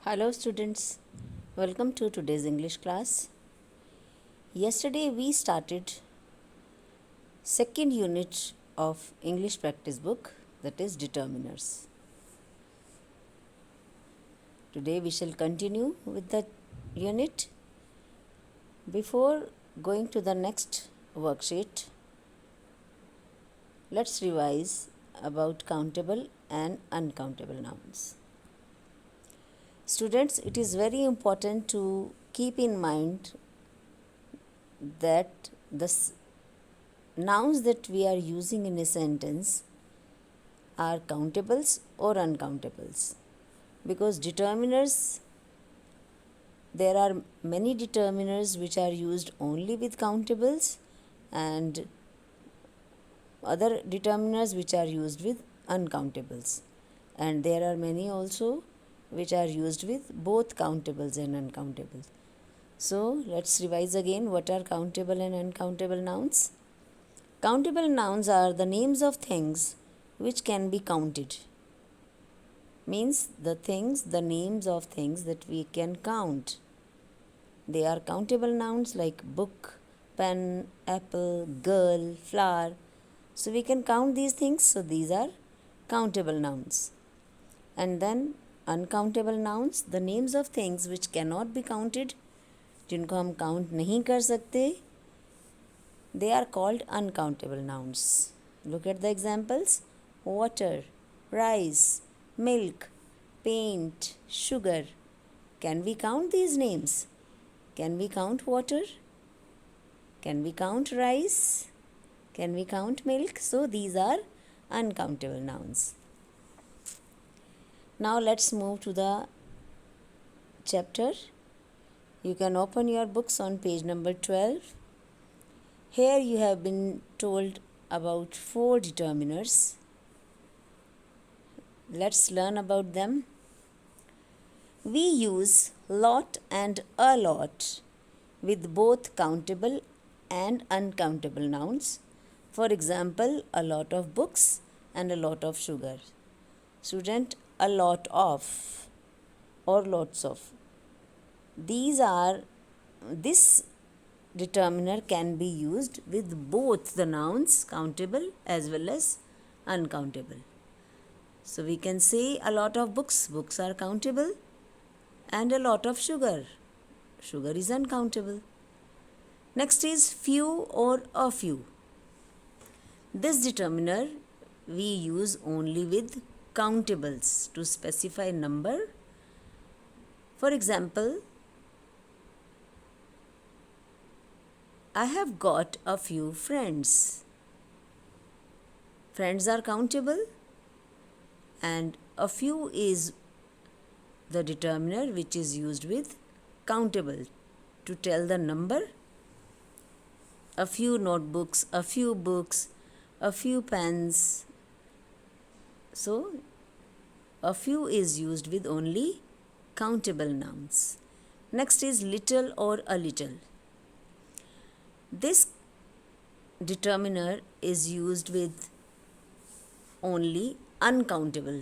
Hello students, welcome to today's English class. Yesterday we started second unit of English practice book, that is determiners. Today we shall continue with the unit. Before going to the next worksheet, let's revise about countable and uncountable nouns. Students, it is very important to keep in mind that the nouns that we are using in a sentence are countables or uncountables, because determiners, there are many determiners which are used only with countables and other determiners which are used with uncountables, and there are many also which are used with both countables and uncountables. So let's revise again what are countable and uncountable nouns. Countable nouns are the names of things which can be counted. Means the names of things that we can count. They are countable nouns like book, pen, apple, girl, flower. So we can count these things. So these are countable nouns. And then uncountable nouns, the names of things which cannot be counted, जिनको हम count नहीं कर सकते, they are called uncountable nouns. Look at the examples: water, rice, milk, paint, sugar. Can we count these names? Can we count water? Can we count rice? Can we count milk? So these are uncountable nouns. Now let's move to the chapter. You can open your books on page number 12. Here you have been told about 4 determiners. Let's learn about them. We use lot and a lot with both countable and uncountable nouns. For example, a lot of books and a lot of sugar. Student, a lot of or lots of. This determiner can be used with both the nouns countable as well as uncountable. So we can say a lot of books, books are countable, and a lot of sugar, sugar is uncountable. Next is few or a few. This determiner we use only with countables to specify number. For example, I have got a few friends. Friends are countable, and a few is the determiner which is used with countable to tell the number. A few notebooks, a few books, a few pens. So a few is used with only countable nouns. Next is little or a little. This determiner is used with only uncountable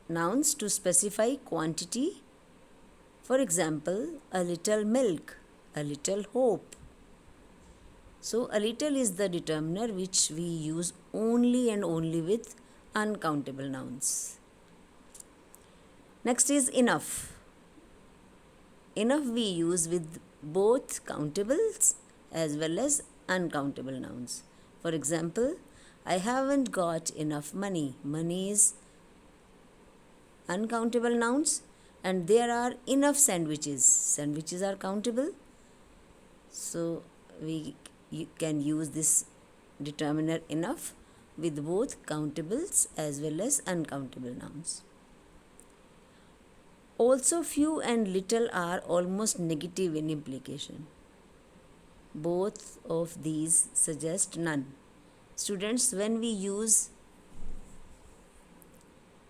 nouns to specify quantity. For example, a little milk, a little hope. So a little is the determiner which we use only and only with uncountable nouns. Next is enough. Enough we use with both countables as well as uncountable nouns. For example, I haven't got enough money. Money is uncountable nouns, and there are enough sandwiches. Sandwiches are countable. So you can use this determiner enough with both countables as well as uncountable nouns. Also, few and little are almost negative in implication. Both of these suggest none. Students, when we use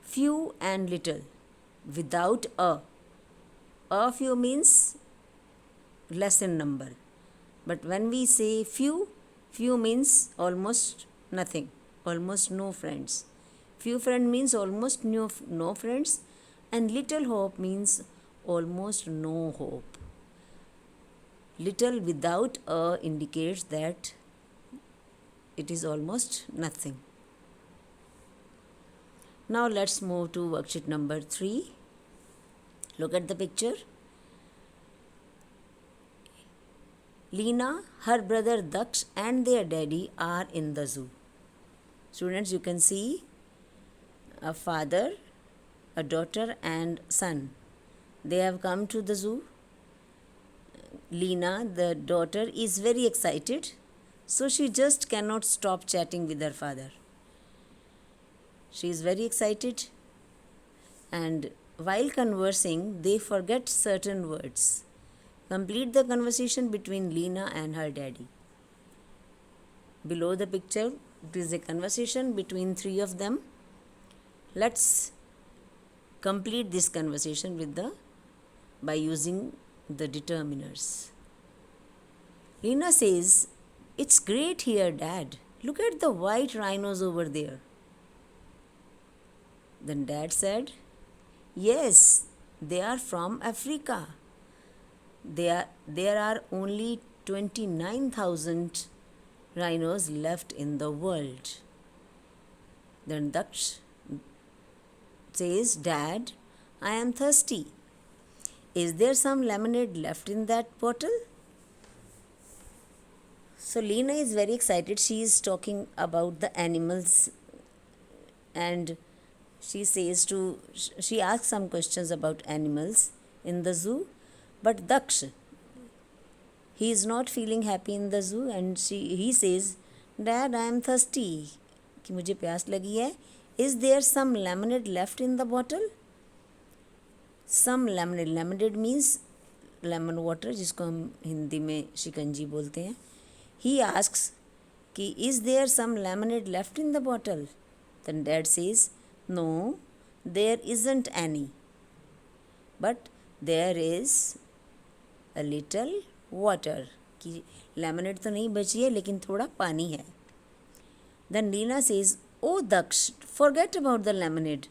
few and little without a few means less in number. But when we say few, few means almost nothing, almost no friends. Few friend means almost no friends, and little hope means almost no hope. Little without a indicates that it is almost nothing. Now let's move to worksheet number 3. Look at the picture. Leena, her brother Daksh and their daddy are in the zoo. Students, you can see a father, a daughter and son. They have come to the zoo. Leena, the daughter, is very excited, so she just cannot stop chatting with her father. She is very excited, and while conversing, they forget certain words. Complete the conversation between Leena and her daddy. Below the picture, it is a conversation between 3 of them. Let's complete this conversation by using the determiners. Leena says, "It's great here, Dad. Look at the white rhinos over there." Then Dad said, "Yes, they are from Africa. There are only 29,000 rhinos left in the world." Then Daksh says, "Dad, I am thirsty. Is there some lemonade left in that bottle?" So Leena is very excited. She is talking about the animals, and she asks some questions about animals in the zoo. But Daksh, he is not feeling happy in the zoo, and he says, "Dad, I am thirsty. कि मुझे प्यास लगी है. Is there some lemonade left in the bottle?" Some lemonade. Lemonade means lemon water, जिसको हम हिंदी में शिकंजी बोलते हैं. He asks कि is there some lemonade left in the bottle? Then Dad says, "No, there isn't any. But there is a little water." कि lemonade तो नहीं बची है, लेकिन थोड़ा पानी है. Then Leena says, "Oh Daksh, forget about the lemonade."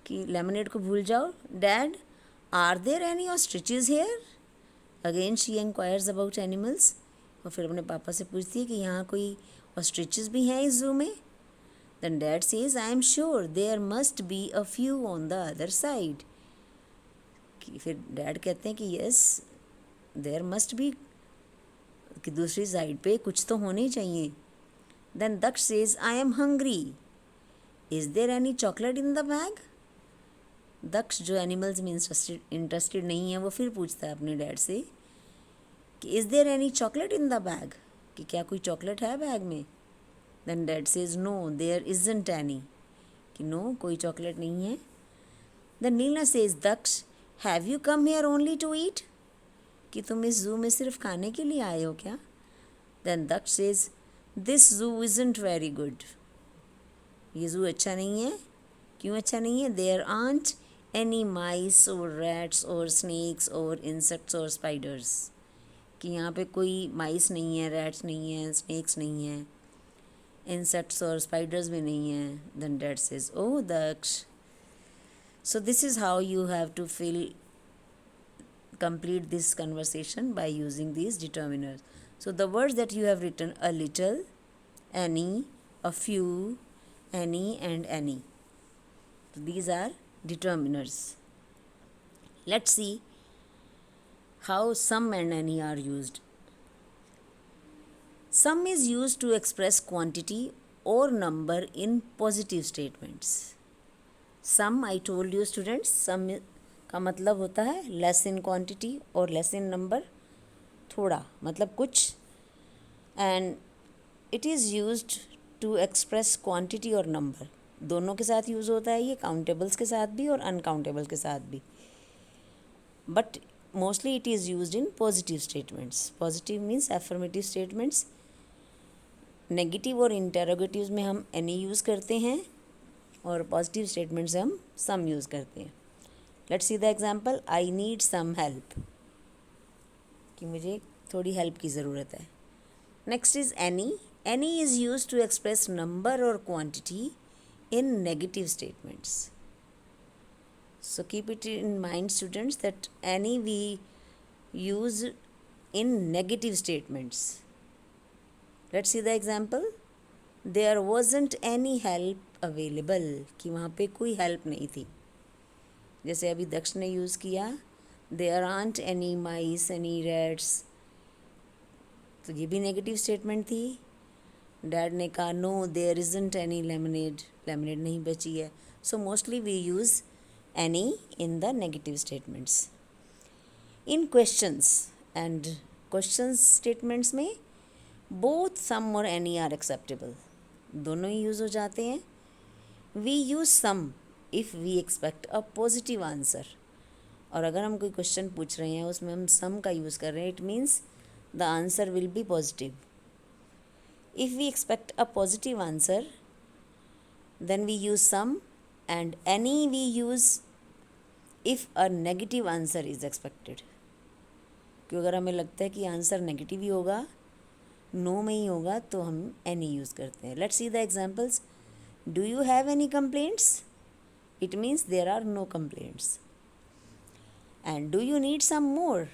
कि lemonade को भूल जाओ. "Dad, are there any ostriches here?" Again she inquires about animals. और फिर अपने पापा से पूछती है कि यहाँ कोई ostriches भी हैं इस zoo में. Then Dad says, "I am sure there must be a few on the other side." कि फिर डैड कहते हैं कि yes, there must be, कि दूसरी साइड पे कुछ तो होने चाहिए. Then Daksh says, "I am hungry. Is there any chocolate in the bag?" दक्ष जो एनिमल्स में इंटरेस्टेड नहीं है, वो फिर पूछता है अपने डैड से कि is there any chocolate in the bag, कि क्या कोई चॉकलेट है बैग में. Then dad says, "no, there isn't any." कि नो, कोई चॉकलेट नहीं है. Then Neela says, "Daksh, have you come here only to eat?" कि तुम इस जू में सिर्फ खाने के लिए आए हो क्या. Then Daksh says, "this zoo isn't very good." ये जू अच्छा नहीं है. क्यों अच्छा नहीं है? देयर आंट एनी माइस और रैट्स और स्नेक्स और इंसेक्ट्स और स्पाइडर्स. कि यहाँ पे कोई माइस नहीं है, रैट्स नहीं है, स्नेक्स नहीं है, इंसेक्ट्स और स्पाइडर्स भी नहीं हैं. Then dad says, "oh Daksh, so this is how you have to complete this conversation by using these determiners." So the words that you have written, a little, any, a few, any and any. So these are determiners. Let's see how some and any are used. Some is used to express quantity or number in positive statements. Some, I told you students, some का मतलब होता है less in quantity और less in number, थोड़ा मतलब कुछ. And it is used to express quantity और number, दोनों के साथ यूज़ होता है ये, काउंटेबल्स के साथ भी और अनकाउंटेबल के साथ भी. But mostly it is used in positive statements. Positive means affirmative statements. Negative और इंटेरोगेटिव्स में हम एनी यूज़ करते हैं और पॉजिटिव स्टेटमेंट से हम सम यूज़ करते हैं. Let's see the example. I need some help, कि मुझे थोड़ी हेल्प की ज़रूरत है. Next is any. Any is use to express number और quantity in negative statements. So keep it in mind, students, that any we use in negative statements. Let's see the example. There wasn't any help available, कि वहाँ पे कोई help नहीं थी. जैसे अभी दक्ष ने यूज़ किया, there aren't any mice any rats, तो ये भी नेगेटिव स्टेटमेंट थी. डैड ने कहा no there isn't any lemonade, lemonade नहीं बची है. So mostly we use any in the negative statements. In questions and question statements में बोथ सम और एनी आर एक्सेप्टेबल, दोनों ही यूज़ हो जाते हैं. We use some if we expect a positive answer, और अगर हम कोई क्वेश्चन पूछ रहे हैं उसमें हम सम का यूज़ कर रहे हैं, it means the answer will be positive. If we expect a positive answer then we use some, and any we use if a negative answer is expected. क्योंकि अगर हमें लगता है कि आंसर नेगेटिव ही होगा, नो में ही होगा, तो हम एनी यूज़ करते हैं. Let's see the examples. Do you have any complaints? It means there are no complaints. And do you need some more?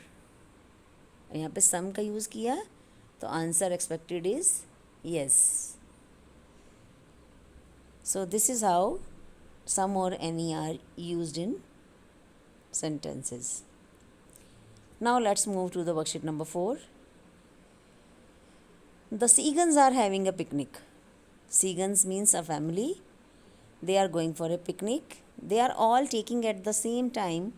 यहाँ पे सम का यूज़ किया, तो answer expected is yes. So this is how some or any are used in sentences. Now let's move to the worksheet number 4. The Seagans are having a picnic. Seagans means a family. They are going for a picnic. They are all taking at the same time.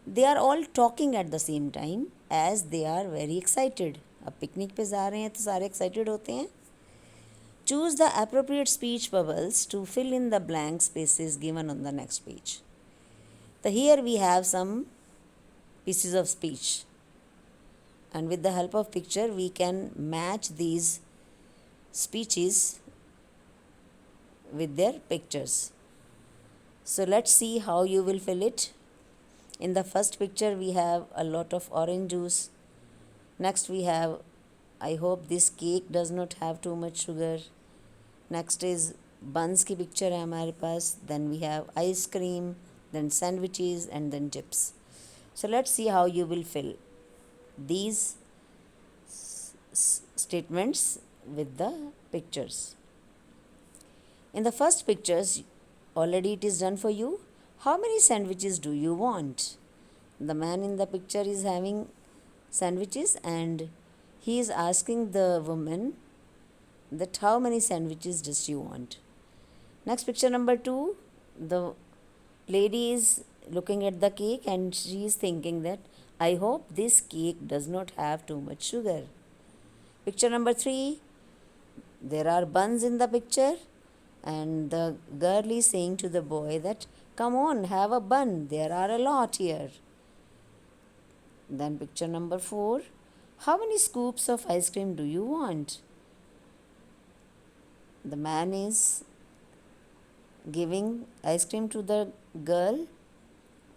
They are all talking at the same time as they are very excited. अब picnic पे जा रहे हैं तो सारे excited होते हैं. Choose the appropriate speech bubbles to fill in the blank spaces given on the next page. So here we have some pieces of speech, and with the help of picture we can match these speeches with their pictures. So let's see how you will fill it. In the first picture we have a lot of orange juice. Next we have, I hope this cake does not have too much sugar. Next is buns की picture है हमारे पास. Then we have ice cream, then sandwiches, and then chips. So let's see how you will fill these statements with the pictures. In the first pictures, already it is done for you. How many sandwiches do you want? The man in the picture is having sandwiches and he is asking the woman that how many sandwiches does she want. Next picture number 2, the lady is looking at the cake and she is thinking that I hope this cake does not have too much sugar. Picture number 3, there are buns in the picture and the girl is saying to the boy that come on, have a bun, there are a lot here. Then picture number 4, how many scoops of ice cream do you want? The man is giving ice cream to the girl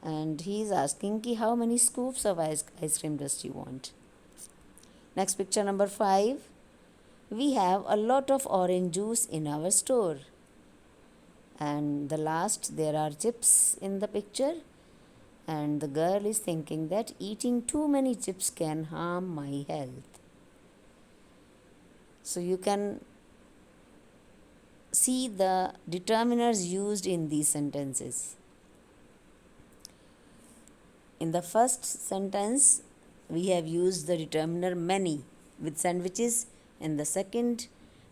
and he is asking ki how many scoops of ice cream does she want. Next picture number 5, we have a lot of orange juice in our store. And the last, there are chips in the picture and the girl is thinking that eating too many chips can harm my health. So you can see the determiners used in these sentences. In the first sentence, we have used the determiner many with sandwiches. In the second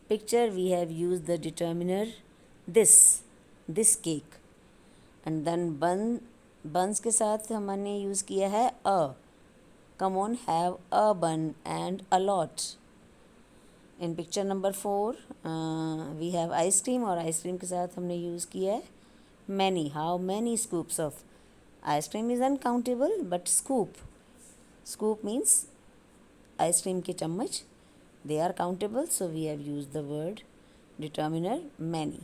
picture, we have used the determiner this cake. And then buns के साथ हमने use किया है a. Come on, have a bun and a lot. In picture number 4, we have ice cream और ice cream के साथ हमने use किया है many. How many scoops of ice cream is uncountable, but scoop means ice cream के चम्मच, they are countable, so we have used the word determiner many.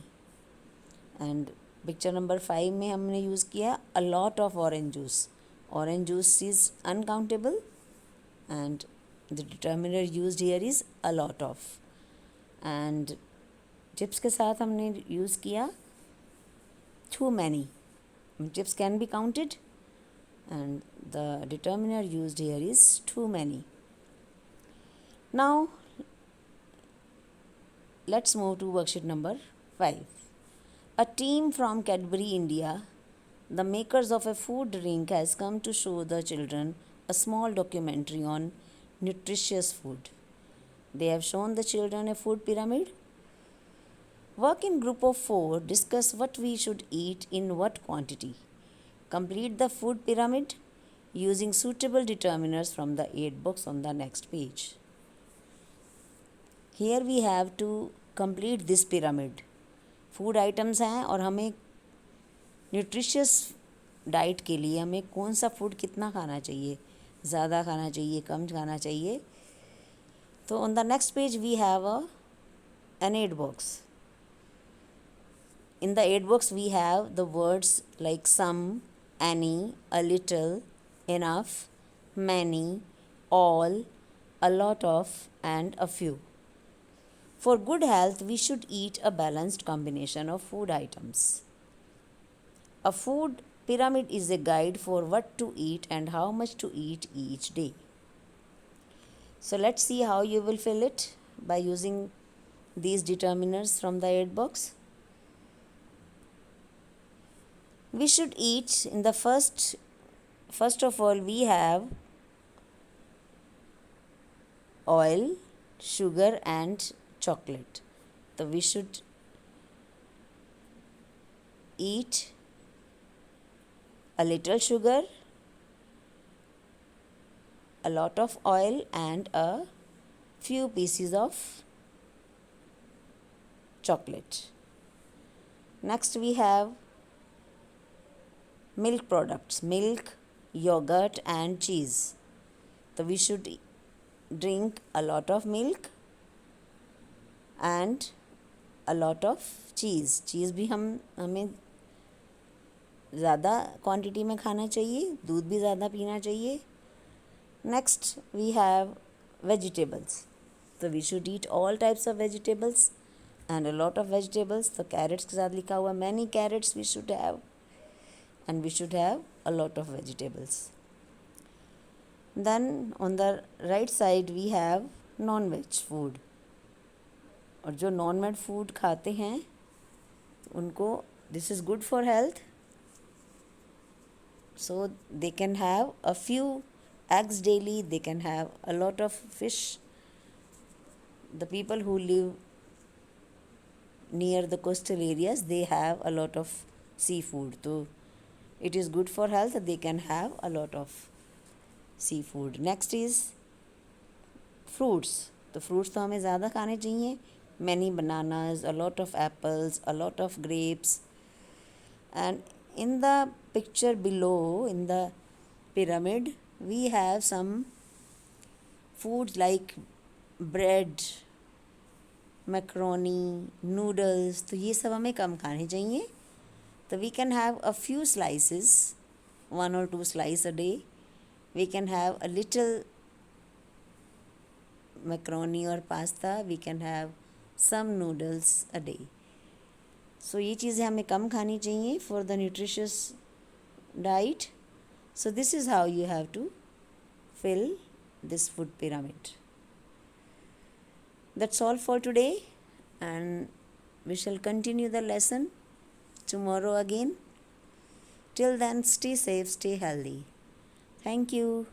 And picture number 5 में हमने use किया a lot of orange juice. Orange juice is uncountable and the determiner used here is a lot of. And chips के साथ हमने use किया too many. chips can be counted, and the determiner used here is too many. Now let's move to worksheet number 5. A team from Cadbury India, the makers of a food drink, has come to show the children a small documentary on nutritious food. They have shown the children a food pyramid. Work in group of 4, discuss what we should eat in what quantity. Complete the food pyramid using suitable determiners from the aid box on the next page. Here we have to complete this pyramid. Food items हैं और हमें nutritious diet के लिए हमें कौन सा food कितना खाना चाहिए, ज़्यादा खाना चाहिए, कम खाना चाहिए. तो on the next page we have an aid box. In the aid box we have the words like some, any, a little, enough, many, all, a lot of, and a few. For good health, we should eat a balanced combination of food items. A food pyramid is a guide for what to eat and how much to eat each day. So let's see how you will fill it by using these determiners from the aid box. We should eat in the first of all we have oil, sugar and chocolate. So we should eat a little sugar, a lot of oil and a few pieces of chocolate. Next we have milk products, milk, yogurt and cheese. So we should drink a lot of milk and a lot of cheese. चीज़ भी हमें ज़्यादा quantity में खाना चाहिए, दूध भी ज़्यादा पीना चाहिए. Next we have vegetables. So we should eat all types of vegetables and a lot of vegetables. तो carrots के साथ लिखा हुआ many carrots we should have, and we should have a lot of vegetables. Then on the right side we have non-veg food. और जो non-veg food खाते हैं उनको this is good for health. So they can have a few eggs daily, they can have a lot of fish. The people who live near the coastal areas, they have a lot of seafood. So it is good for health, they can have a lot of seafood. Next is fruits. तो fruits तो हमें ज़्यादा खाने चाहिए. Many bananas, a lot of apples, a lot of grapes. And in the picture below, in the pyramid, we have some foods like bread, macaroni, noodles. तो ये सब हमें कम खाने चाहिए. So we can have a few slices, 1 or 2 slices a day. We can have a little macaroni or pasta. We can have some noodles a day. So ये चीज़ें हमें कम खानी चाहिए for the nutritious diet. So this is how you have to fill this food pyramid. That's all for today, and we shall continue the lesson tomorrow again. Till then, stay safe, stay healthy. Thank you.